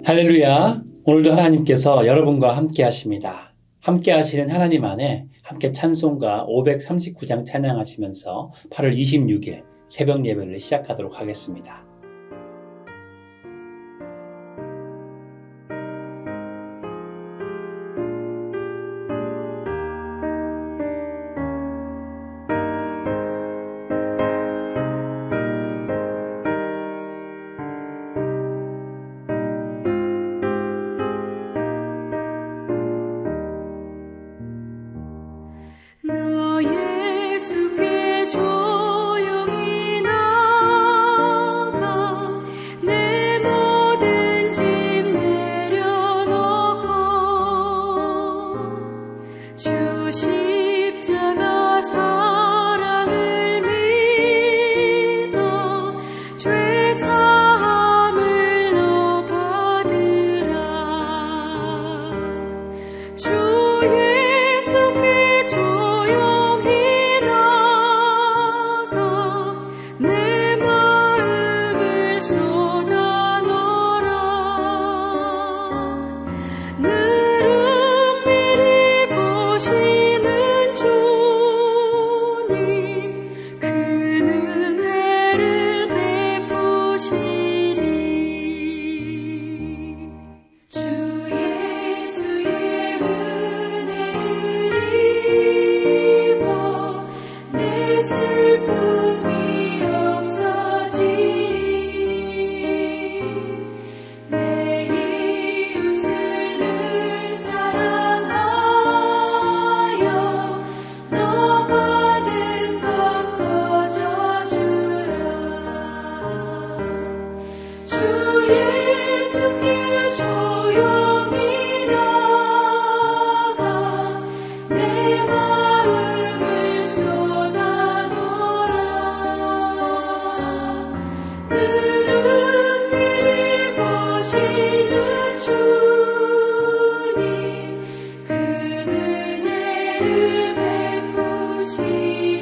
할렐루야. 오늘도 하나님께서 여러분과 함께 하십니다. 함께 하시는 하나님 안에 함께 찬송가 539장 찬양하시면서 8월 26일 새벽 예배를 시작하도록 하겠습니다. 나 예수께 조용히 나가 내 모든 짐 내려놓고 주 십자가 사랑을 믿어 죄 사함을 너 받으라. 주 예수께 조용히 나가 내 마음을 쏟아놓으라. 늘 은밀히 보시는 주님 그 은혜를 베푸시리. 주 예수의 은혜를 입어 내 슬픔이 없어지리. 내 이웃을 늘 사랑하여 너 받은 것 거저주라. 주 예수께 조용히 나가 내 마음을 쏟아놓으라. 늘 은밀히 보시는 주님 그 은혜를 베푸시리.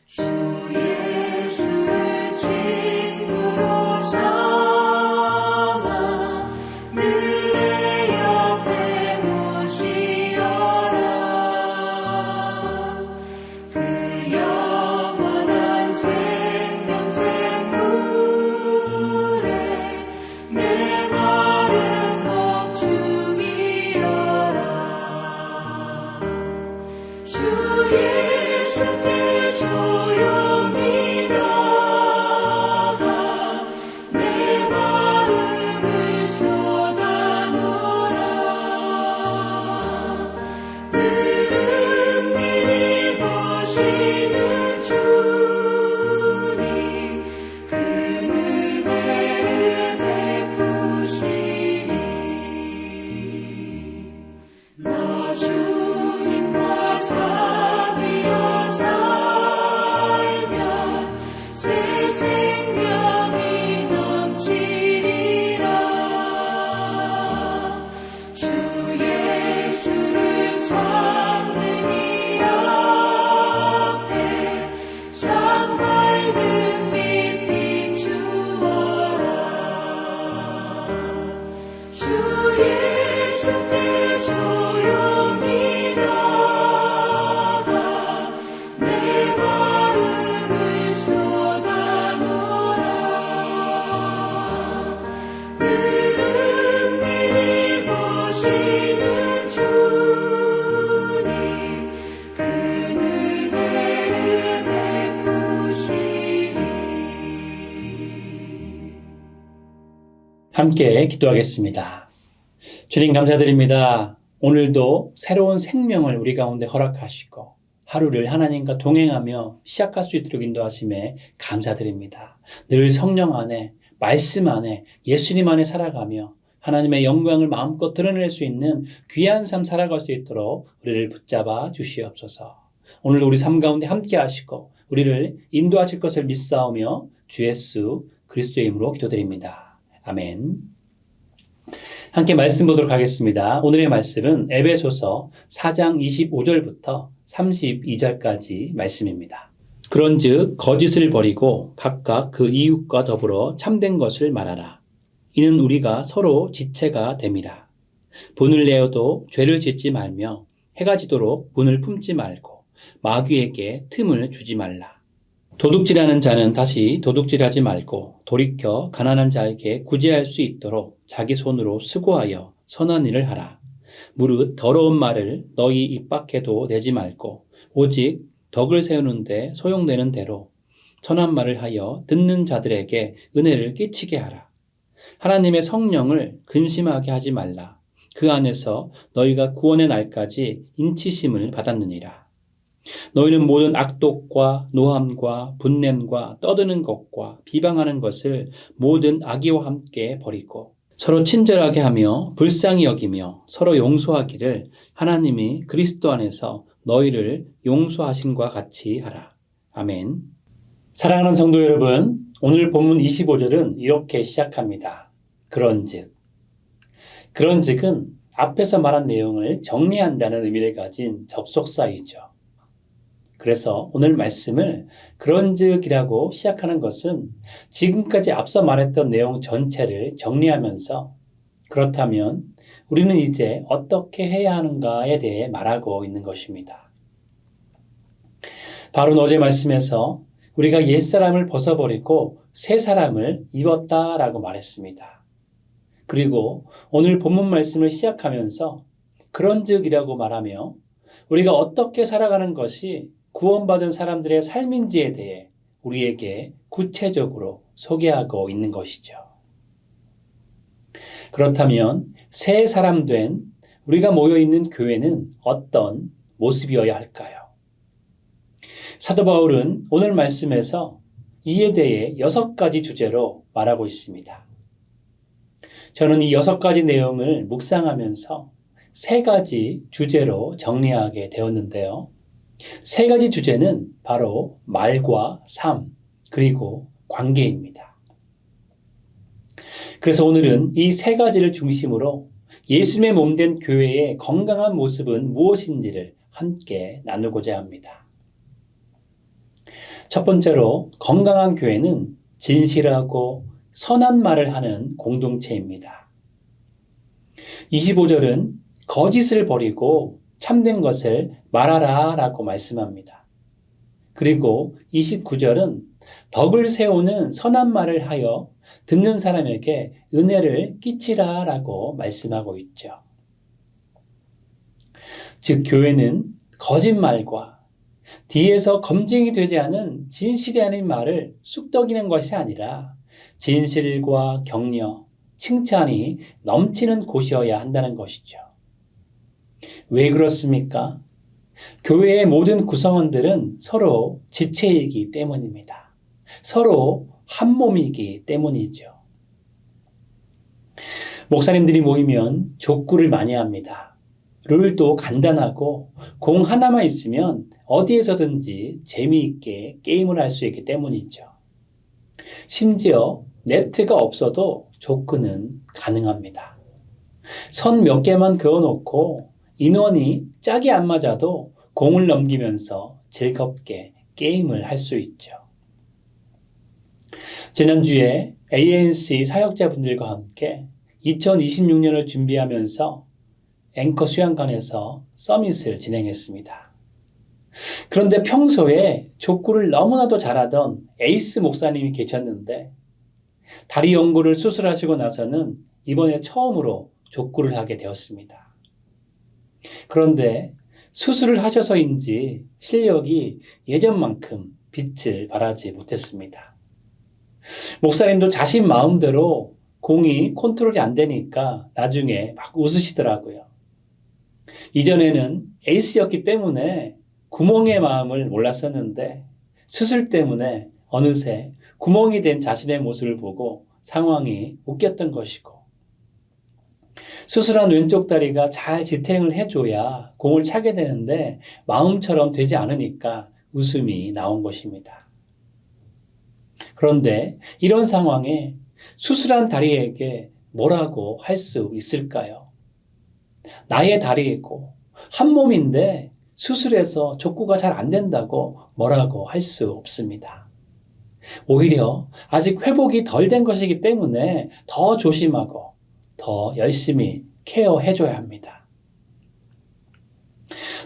주 예수를 친구로 삼아 늘 내 옆에 모시어라. 그 영원한 생명샘물에 내 마른 목 죽이어라. 주 예수께 조용히 나가 내 마음을 쏟아놓으라. 늘 은밀히 보시는 주님 그 은혜를 베푸시리. 나 주님과 사귀어 살면 새 생명이 넘치리라. 주 예수를 찾는 이 앞에 참 밝은 빛 비추어라. 주 예수께 조용히 나가 내 마음을 쏟아놓으라. 늘 은밀히 보시는 주님 그 은혜를 베푸시리. 함께 기도하겠습니다. 주님 감사드립니다. 오늘도 새로운 생명을 우리 가운데 허락하시고 하루를 하나님과 동행하며 시작할 수 있도록 인도하심에 감사드립니다. 늘 성령 안에, 말씀 안에, 예수님 안에 살아가며 하나님의 영광을 마음껏 드러낼 수 있는 귀한 삶 살아갈 수 있도록 우리를 붙잡아 주시옵소서. 오늘 우리 삶 가운데 함께 하시고 우리를 인도하실 것을 믿사오며 주 예수 그리스도의 이름으로 기도드립니다. 아멘. 함께 말씀 보도록 하겠습니다. 오늘의 말씀은 에베소서 4장 25절부터 32절까지 말씀입니다. 그런즉 거짓을 버리고 각각 그 이웃과 더불어 참된 것을 말하라. 이는 우리가 서로 지체가 됨이라. 분을 내어도 죄를 짓지 말며 해가 지도록 분을 품지 말고 마귀에게 틈을 주지 말라. 도둑질하는 자는 다시 도둑질하지 말고 돌이켜 가난한 자에게 구제할 수 있도록 자기 손으로 수고하여 선한 일을 하라. 무릇 더러운 말을 너희 입 밖에도 내지 말고 오직 덕을 세우는데 소용되는 대로 선한 말을 하여 듣는 자들에게 은혜를 끼치게 하라. 하나님의 성령을 근심하게 하지 말라. 그 안에서 너희가 구원의 날까지 인치심을 받았느니라. 너희는 모든 악독과 노함과 분냄과 떠드는 것과 비방하는 것을 모든 악의와 함께 버리고 서로 친절하게 하며 불쌍히 여기며 서로 용서하기를 하나님이 그리스도 안에서 너희를 용서하심과 같이 하라. 아멘. 사랑하는 성도 여러분, 오늘 본문 25절은 이렇게 시작합니다. 그런즉은 앞에서 말한 내용을 정리한다는 의미를 가진 접속사이죠. 그래서 오늘 말씀을 그런즉이라고 시작하는 것은 지금까지 앞서 말했던 내용 전체를 정리하면서 그렇다면 우리는 이제 어떻게 해야 하는가에 대해 말하고 있는 것입니다. 바로 어제 말씀에서 우리가 옛사람을 벗어버리고 새 사람을 입었다라고 말했습니다. 그리고 오늘 본문 말씀을 시작하면서 그런즉이라고 말하며 우리가 어떻게 살아가는 것이 구원받은 사람들의 삶인지에 대해 우리에게 구체적으로 소개하고 있는 것이죠. 그렇다면 새 사람 된 우리가 모여있는 교회는 어떤 모습이어야 할까요? 사도 바울은 오늘 말씀에서 이에 대해 6가지 주제로 말하고 있습니다. 저는 이 6가지 내용을 묵상하면서 3가지 주제로 정리하게 되었는데요. 3가지 주제는 바로 말과 삶, 그리고 관계입니다. 그래서 오늘은 이 3가지를 중심으로 예수님의 몸된 교회의 건강한 모습은 무엇인지를 함께 나누고자 합니다. 첫 번째로 건강한 교회는 진실하고 선한 말을 하는 공동체입니다. 25절은 거짓을 버리고 참된 것을 말하라 라고 말씀합니다. 그리고 29절은 덕을 세우는 선한 말을 하여 듣는 사람에게 은혜를 끼치라 라고 말씀하고 있죠. 즉 교회는 거짓말과 뒤에서 검증이 되지 않은 진실이 아닌 말을 쑥덕이는 것이 아니라 진실과 격려, 칭찬이 넘치는 곳이어야 한다는 것이죠. 왜 그렇습니까? 교회의 모든 구성원들은 서로 지체이기 때문입니다. 서로 한 몸이기 때문이죠. 목사님들이 모이면 족구를 많이 합니다. 룰도 간단하고 공 하나만 있으면 어디에서든지 재미있게 게임을 할 수 있기 때문이죠. 심지어 네트가 없어도 족구는 가능합니다. 선 몇 개만 그어놓고 인원이 짝이 안 맞아도 공을 넘기면서 즐겁게 게임을 할 수 있죠. 지난주에 ANC 사역자분들과 함께 2026년을 준비하면서 앵커 수양관에서 서밋을 진행했습니다. 그런데 평소에 족구를 너무나도 잘하던 에이스 목사님이 계셨는데 다리 연골을 수술하시고 나서는 이번에 처음으로 족구를 하게 되었습니다. 그런데 수술을 하셔서인지 실력이 예전만큼 빛을 발하지 못했습니다. 목사님도 자신 마음대로 공이 컨트롤이 안 되니까 나중에 막 웃으시더라고요. 이전에는 에이스였기 때문에 구멍의 마음을 몰랐었는데 수술 때문에 어느새 구멍이 된 자신의 모습을 보고 상황이 웃겼던 것이고 수술한 왼쪽 다리가 잘 지탱을 해줘야 공을 차게 되는데 마음처럼 되지 않으니까 웃음이 나온 것입니다. 그런데 이런 상황에 수술한 다리에게 뭐라고 할 수 있을까요? 나의 다리이고 한 몸인데 수술해서 족구가 잘 안 된다고 뭐라고 할 수 없습니다. 오히려 아직 회복이 덜 된 것이기 때문에 더 조심하고 더 열심히 케어해줘야 합니다.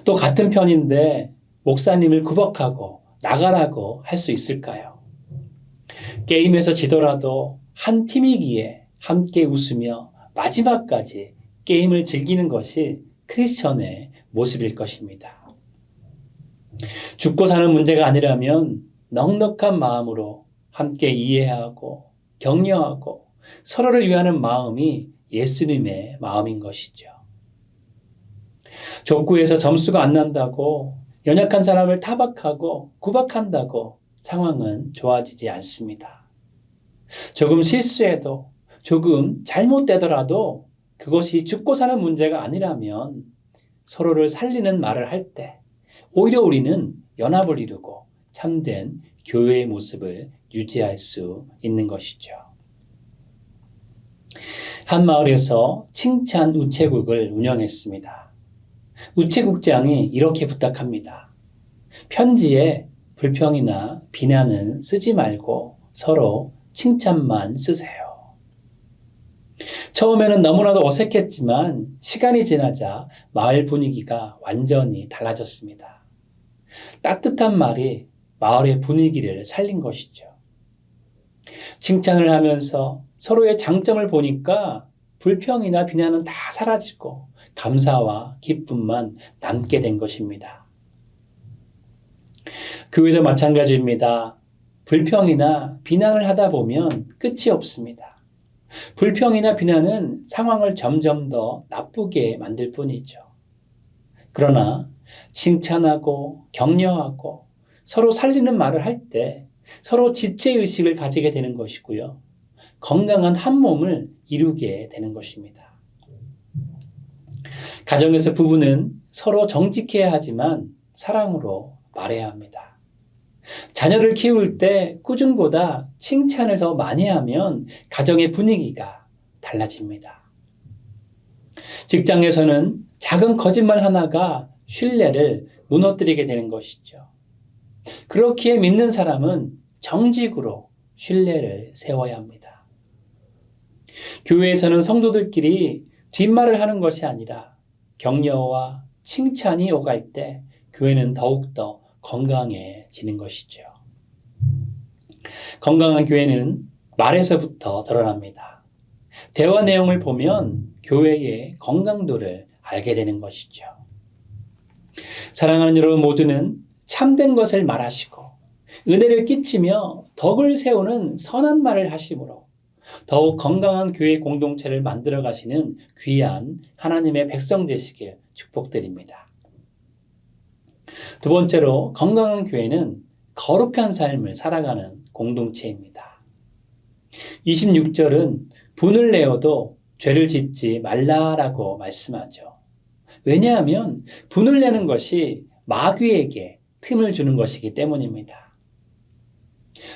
또 같은 편인데 목사님을 구박하고 나가라고 할 수 있을까요? 게임에서 지더라도 한 팀이기에 함께 웃으며 마지막까지 게임을 즐기는 것이 크리스천의 모습일 것입니다. 죽고 사는 문제가 아니라면 넉넉한 마음으로 함께 이해하고 격려하고 서로를 위하는 마음이 예수님의 마음인 것이죠. 족구에서 점수가 안 난다고 연약한 사람을 타박하고 구박한다고 상황은 좋아지지 않습니다. 조금 실수해도 조금 잘못되더라도 그것이 죽고 사는 문제가 아니라면 서로를 살리는 말을 할 때 오히려 우리는 연합을 이루고 참된 교회의 모습을 유지할 수 있는 것이죠. 한 마을에서 칭찬 우체국을 운영했습니다. 우체국장이 이렇게 부탁합니다. 편지에 불평이나 비난은 쓰지 말고 서로 칭찬만 쓰세요. 처음에는 너무나도 어색했지만 시간이 지나자 마을 분위기가 완전히 달라졌습니다. 따뜻한 말이 마을의 분위기를 살린 것이죠. 칭찬을 하면서 서로의 장점을 보니까 불평이나 비난은 다 사라지고 감사와 기쁨만 남게 된 것입니다. 교회도 마찬가지입니다. 불평이나 비난을 하다 보면 끝이 없습니다. 불평이나 비난은 상황을 점점 더 나쁘게 만들 뿐이죠. 그러나 칭찬하고 격려하고 서로 살리는 말을 할 때 서로 지체의식을 가지게 되는 것이고요. 건강한 한 몸을 이루게 되는 것입니다. 가정에서 부부는 서로 정직해야 하지만 사랑으로 말해야 합니다. 자녀를 키울 때 꾸중보다 칭찬을 더 많이 하면 가정의 분위기가 달라집니다. 직장에서는 작은 거짓말 하나가 신뢰를 무너뜨리게 되는 것이죠. 그렇기에 믿는 사람은 정직으로 신뢰를 세워야 합니다. 교회에서는 성도들끼리 뒷말을 하는 것이 아니라 격려와 칭찬이 오갈 때 교회는 더욱더 건강해지는 것이죠. 건강한 교회는 말에서부터 드러납니다. 대화 내용을 보면 교회의 건강도를 알게 되는 것이죠. 사랑하는 여러분 모두는 참된 것을 말하시고 은혜를 끼치며 덕을 세우는 선한 말을 하심으로 더욱 건강한 교회 공동체를 만들어 가시는 귀한 하나님의 백성 되시길 축복드립니다. 두 번째로 건강한 교회는 거룩한 삶을 살아가는 공동체입니다. 26절은 분을 내어도 죄를 짓지 말라라고 말씀하죠. 왜냐하면 분을 내는 것이 마귀에게 틈을 주는 것이기 때문입니다.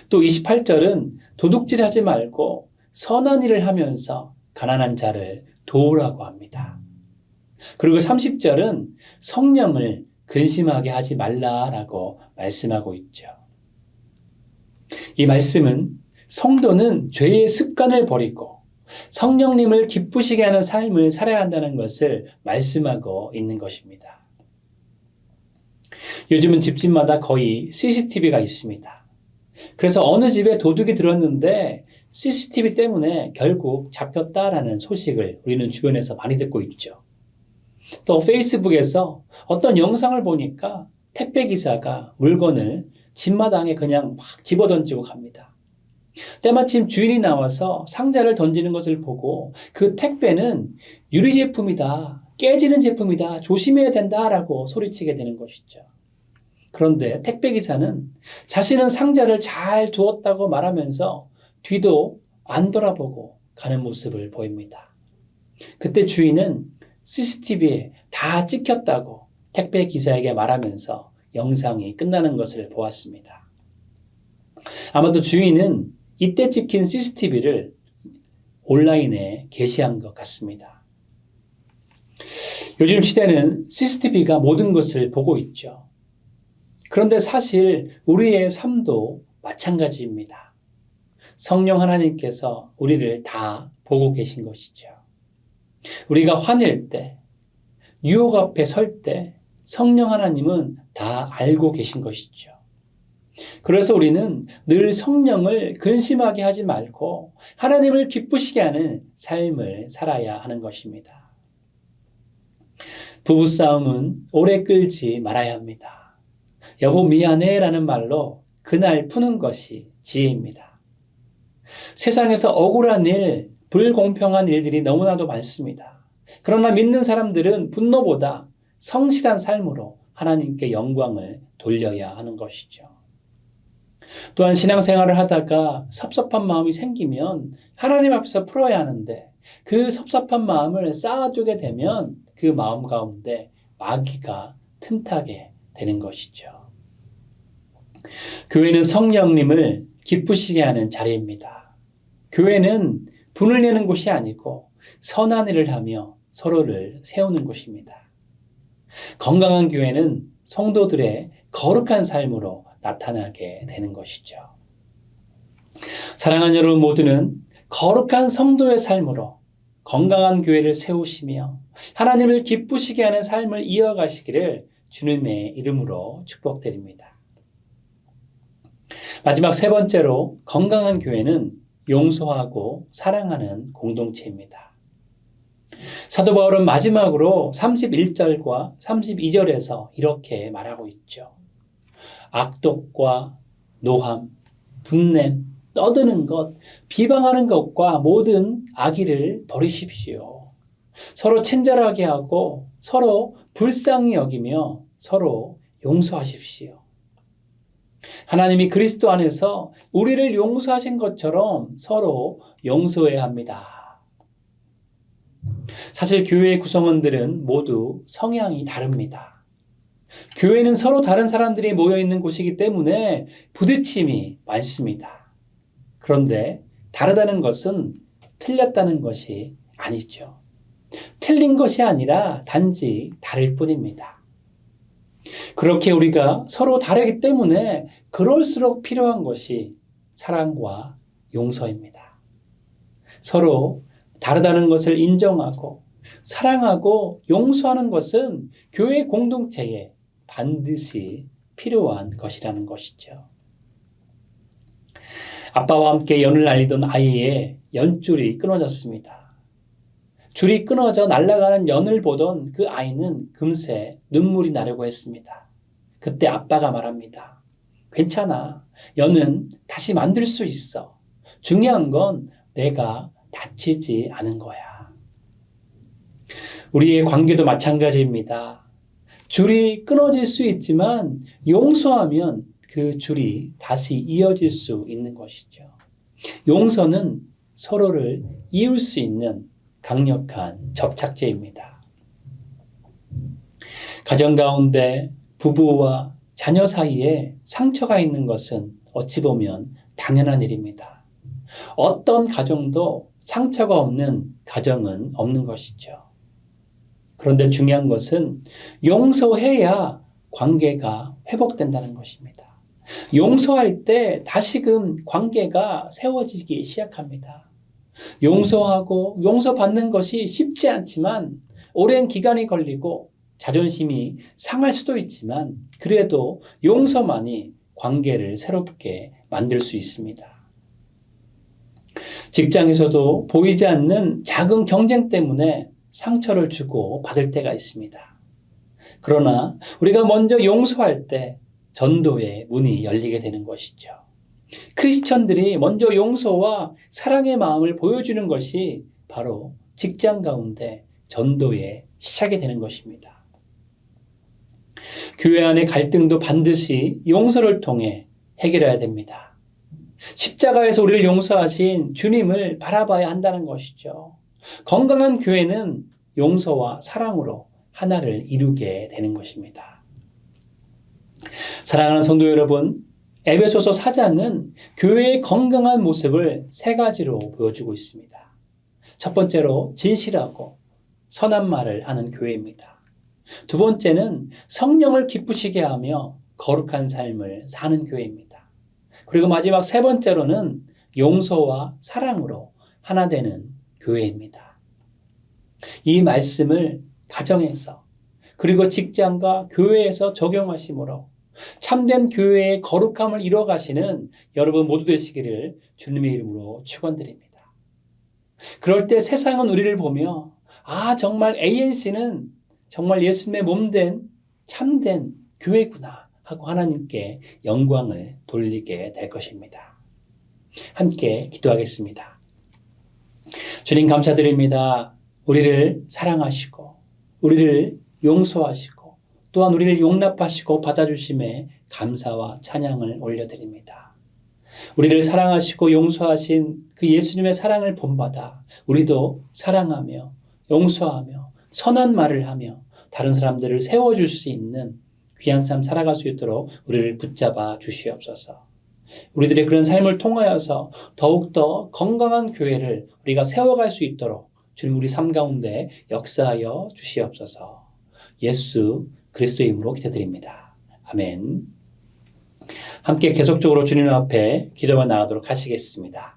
또 28절은 도둑질하지 말고 선한 일을 하면서 가난한 자를 도우라고 합니다. 그리고 30절은 성령을 근심하게 하지 말라라고 말씀하고 있죠. 이 말씀은 성도는 죄의 습관을 버리고 성령님을 기쁘시게 하는 삶을 살아야 한다는 것을 말씀하고 있는 것입니다. 요즘은 집집마다 거의 CCTV가 있습니다. 그래서 어느 집에 도둑이 들었는데 CCTV 때문에 결국 잡혔다라는 소식을 우리는 주변에서 많이 듣고 있죠. 또 페이스북에서 어떤 영상을 보니까 택배기사가 물건을 집마당에 그냥 막 집어던지고 갑니다. 때마침 주인이 나와서 상자를 던지는 것을 보고 그 택배는 유리 제품이다, 깨지는 제품이다, 조심해야 된다라고 소리치게 되는 것이죠. 그런데 택배기사는 자신은 상자를 잘 두었다고 말하면서 뒤도 안 돌아보고 가는 모습을 보입니다. 그때 주인은 CCTV에 다 찍혔다고 택배 기사에게 말하면서 영상이 끝나는 것을 보았습니다. 아마도 주인은 이때 찍힌 CCTV를 온라인에 게시한 것 같습니다. 요즘 시대는 CCTV가 모든 것을 보고 있죠. 그런데 사실 우리의 삶도 마찬가지입니다. 성령 하나님께서 우리를 다 보고 계신 것이죠. 우리가 화낼 때, 유혹 앞에 설 때 성령 하나님은 다 알고 계신 것이죠. 그래서 우리는 늘 성령을 근심하게 하지 말고 하나님을 기쁘시게 하는 삶을 살아야 하는 것입니다. 부부싸움은 오래 끌지 말아야 합니다. 여보 미안해 라는 말로 그날 푸는 것이 지혜입니다. 세상에서 억울한 일, 불공평한 일들이 너무나도 많습니다. 그러나 믿는 사람들은 분노보다 성실한 삶으로 하나님께 영광을 돌려야 하는 것이죠. 또한 신앙생활을 하다가 섭섭한 마음이 생기면 하나님 앞에서 풀어야 하는데 그 섭섭한 마음을 쌓아두게 되면 그 마음 가운데 마귀가 틈타게 되는 것이죠. 교회는 성령님을 기쁘시게 하는 자리입니다. 교회는 분을 내는 곳이 아니고 선한 일을 하며 서로를 세우는 곳입니다. 건강한 교회는 성도들의 거룩한 삶으로 나타나게 되는 것이죠. 사랑하는 여러분 모두는 거룩한 성도의 삶으로 건강한 교회를 세우시며 하나님을 기쁘시게 하는 삶을 이어가시기를 주님의 이름으로 축복드립니다. 마지막 세 번째로 건강한 교회는 용서하고 사랑하는 공동체입니다. 사도 바울은 마지막으로 31절과 32절에서 이렇게 말하고 있죠. 악독과 노함, 분냄, 떠드는 것, 비방하는 것과 모든 악의를 버리십시오. 서로 친절하게 하고 서로 불쌍히 여기며 서로 용서하십시오. 하나님이 그리스도 안에서 우리를 용서하신 것처럼 서로 용서해야 합니다. 사실 교회의 구성원들은 모두 성향이 다릅니다. 교회는 서로 다른 사람들이 모여있는 곳이기 때문에 부딪힘이 많습니다. 그런데 다르다는 것은 틀렸다는 것이 아니죠. 틀린 것이 아니라 단지 다를 뿐입니다. 그렇게 우리가 서로 다르기 때문에 그럴수록 필요한 것이 사랑과 용서입니다. 서로 다르다는 것을 인정하고 사랑하고 용서하는 것은 교회 공동체에 반드시 필요한 것이라는 것이죠. 아빠와 함께 연을 날리던 아이의 연줄이 끊어졌습니다. 줄이 끊어져 날아가는 연을 보던 그 아이는 금세 눈물이 나려고 했습니다. 그때 아빠가 말합니다. 괜찮아. 연은 다시 만들 수 있어. 중요한 건 내가 다치지 않은 거야. 우리의 관계도 마찬가지입니다. 줄이 끊어질 수 있지만 용서하면 그 줄이 다시 이어질 수 있는 것이죠. 용서는 서로를 이을 수 있는 강력한 접착제입니다. 가정 가운데 부부와 자녀 사이에 상처가 있는 것은 어찌 보면 당연한 일입니다. 어떤 가정도 상처가 없는 가정은 없는 것이죠. 그런데 중요한 것은 용서해야 관계가 회복된다는 것입니다. 용서할 때 다시금 관계가 세워지기 시작합니다. 용서하고 용서받는 것이 쉽지 않지만 오랜 기간이 걸리고 자존심이 상할 수도 있지만 그래도 용서만이 관계를 새롭게 만들 수 있습니다. 직장에서도 보이지 않는 작은 경쟁 때문에 상처를 주고 받을 때가 있습니다. 그러나 우리가 먼저 용서할 때 전도의 문이 열리게 되는 것이죠. 크리스천들이 먼저 용서와 사랑의 마음을 보여주는 것이 바로 직장 가운데 전도의 시작이 되는 것입니다. 교회 안의 갈등도 반드시 용서를 통해 해결해야 됩니다. 십자가에서 우리를 용서하신 주님을 바라봐야 한다는 것이죠. 건강한 교회는 용서와 사랑으로 하나를 이루게 되는 것입니다. 사랑하는 성도 여러분, 에베소서 4장은 교회의 건강한 모습을 세 가지로 보여주고 있습니다. 첫 번째로 진실하고 선한 말을 하는 교회입니다. 두 번째는 성령을 기쁘시게 하며 거룩한 삶을 사는 교회입니다. 그리고 마지막 세 번째로는 용서와 사랑으로 하나 되는 교회입니다. 이 말씀을 가정에서 그리고 직장과 교회에서 적용하심으로 참된 교회의 거룩함을 이뤄가시는 여러분 모두 되시기를 주님의 이름으로 축원드립니다. 그럴 때 세상은 우리를 보며 정말 ANC는 정말 예수님의 몸된 참된 교회구나 하고 하나님께 영광을 돌리게 될 것입니다. 함께 기도하겠습니다. 주님 감사드립니다. 우리를 사랑하시고 우리를 용서하시고 또한 우리를 용납하시고 받아주심에 감사와 찬양을 올려드립니다. 우리를 사랑하시고 용서하신 그 예수님의 사랑을 본받아 우리도 사랑하며 용서하며 선한 말을 하며 다른 사람들을 세워줄 수 있는 귀한 삶 살아갈 수 있도록 우리를 붙잡아 주시옵소서. 우리들의 그런 삶을 통하여서 더욱더 건강한 교회를 우리가 세워갈 수 있도록 주님 우리 삶 가운데 역사하여 주시옵소서. 예수 그리스도의 이름으로 기도드립니다. 아멘. 함께 계속적으로 주님 앞에 기도만 나가도록 하시겠습니다.